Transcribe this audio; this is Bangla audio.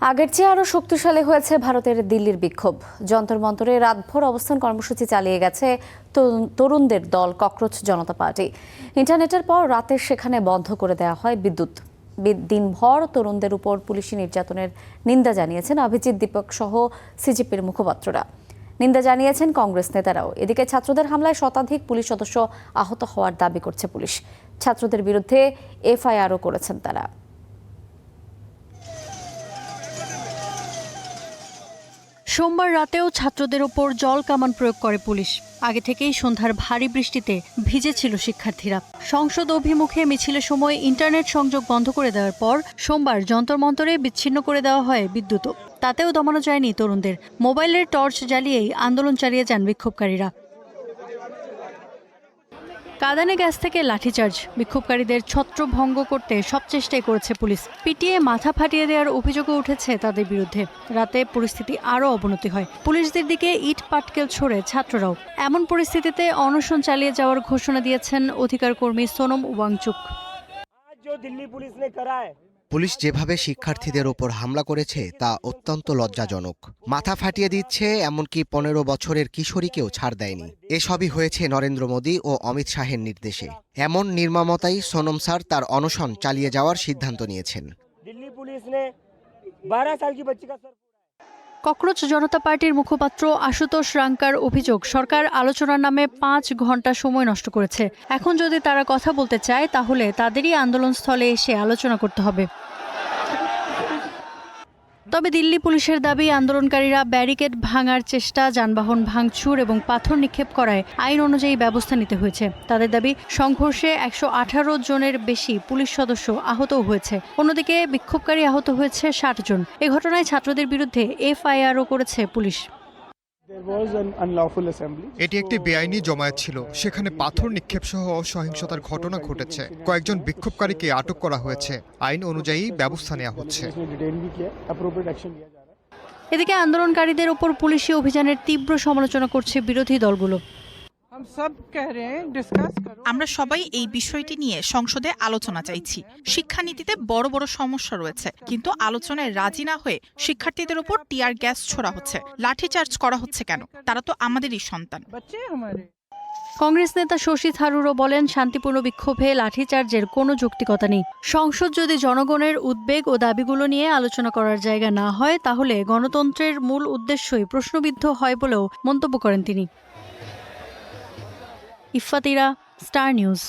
আগের চেয়ে আরও শক্তিশালী হয়েছে ভারতের দিল্লির বিক্ষোভ। যন্তর মন্তরে রাতভর অবস্থান কর্মসূচি চালিয়ে গেছে তরুণদের দল ককরোচ জনতা পার্টি। ইন্টারনেটের পর রাতে সেখানে বন্ধ করে দেওয়া হয় বিদ্যুৎ। দিনভর তরুণদের উপর পুলিশি নির্যাতনের নিন্দা জানিয়েছেন অভিজিৎ দীপক সহ সিজেপির মুখপাত্ররা। নিন্দা জানিয়েছেন কংগ্রেস নেতারাও। এদিকে ছাত্রদের হামলায় শতাধিক পুলিশ সদস্য আহত হওয়ার দাবি করছে পুলিশ। ছাত্রদের বিরুদ্ধে এফআইআরও করেছেন তারা। সোমবার রাতেও ছাত্রদের ওপর জল কামান প্রয়োগ করে পুলিশ। আগে থেকেই সন্ধ্যার ভারী বৃষ্টিতে ভিজেছিল শিক্ষার্থীরা। সংসদ অভিমুখে মিছিলের সময় ইন্টারনেট সংযোগ বন্ধ করে দেওয়ার পর সোমবার যন্তর মন্তরে বিচ্ছিন্ন করে দেওয়া হয় বিদ্যুৎও। তাতেও দমানো যায়নি তরুণদের। মোবাইলের টর্চ জ্বালিয়েই আন্দোলন চালিয়ে যান বিক্ষোভকারীরা। কাঁদানে গ্যাস থেকে লাঠিচার্জ, বিক্ষোভকারীদের ছত্রভঙ্গ করতে সব চেষ্টাই করেছে পুলিশ। পিটিয়ে মাথা ফাটিয়ে দেওয়ার অভিযোগও উঠেছে তাদের বিরুদ্ধে। রাতে পরিস্থিতি আরও অবনতি হয়। পুলিশদের দিকে ইট পাটকেল ছোড়ে ছাত্ররাও। এমন পরিস্থিতিতে অনশন চালিয়ে যাওয়ার ঘোষণা দিয়েছেন অধিকার কর্মী সোনম ওয়াংচুক। পুলিশ যেভাবে শিক্ষার্থীদের ওপর হামলা করেছে তা অত্যন্ত লজ্জাজনক। মাথা ফাটিয়ে দিচ্ছে, এমনকি 15 বছরের কিশোরীকেও ছাড় দেয়নি। এসবই হয়েছে নরেন্দ্র মোদী ও অমিত শাহের নির্দেশে। এমন নির্মমতাই সোনম স্যার তার অনশন চালিয়ে যাওয়ার সিদ্ধান্ত নিয়েছেন। ককরোচ জনতা পার্টির মুখপাত্র আশুতোষ রাঙ্কার অভিযোগ, সরকার আলোচনার নামে 5 ঘন্টা সময় নষ্ট করেছে। এখন যদি তারা কথা বলতে চায় তাহলে তাদেরই আন্দোলনস্থলে এসে আলোচনা করতে হবে। তবে দিল্লি পুলিশের দাবি, আন্দোলনকারীরা ব্যারিকেড ভাঙার চেষ্টা, যানবাহন ভাঙচুর এবং পাথর নিক্ষেপ করায় আইন অনুযায়ী ব্যবস্থা নিতে হয়েছে। তাদের দাবি, সংঘর্ষে 118 জনের বেশি পুলিশ সদস্য আহতও হয়েছে। অন্যদিকে বিক্ষোভকারী আহত হয়েছে 60 জন। এ ঘটনায় ছাত্রদের বিরুদ্ধে এফআইআরও করেছে পুলিশ। এটি একটি বেআইনি জমায়েত ছিল। সেখানে পাথর নিক্ষেপ সহ সহিংসতার ঘটনা ঘটেছে। কয়েকজন বিক্ষোভকারীকে আটক করা হয়েছে। আইন অনুযায়ী ব্যবস্থা নেওয়া হচ্ছে। এদিকে আন্দোলনকারীদের উপর পুলিশি অভিযানের তীব্র সমালোচনা করছে বিরোধী দলগুলো। আমরা সবাই এই বিষয়টি নিয়ে সংসদে আলোচনা চাইছি। শিক্ষানীতিতে বড় বড় সমস্যা রয়েছে, কিন্তু আলোচনায় রাজি না হয়ে শিক্ষার্থীদের উপর টিয়ার গ্যাস ছোড়া হচ্ছে। লাঠিচার্জ করা হচ্ছে কেন? তারা তো আমাদেরই সন্তান। কংগ্রেস নেতা শশী থারুরও বলেন, শান্তিপূর্ণ বিক্ষোভে লাঠিচার্জের কোনো যৌক্তিকতা নেই। সংসদ যদি জনগণের উদ্বেগ ও দাবিগুলো নিয়ে আলোচনা করার জায়গা না হয়, তাহলে গণতন্ত্রের মূল উদ্দেশ্যই প্রশ্নবিদ্ধ হয় বলেও মন্তব্য করেন তিনি। Iffat Ira, star news.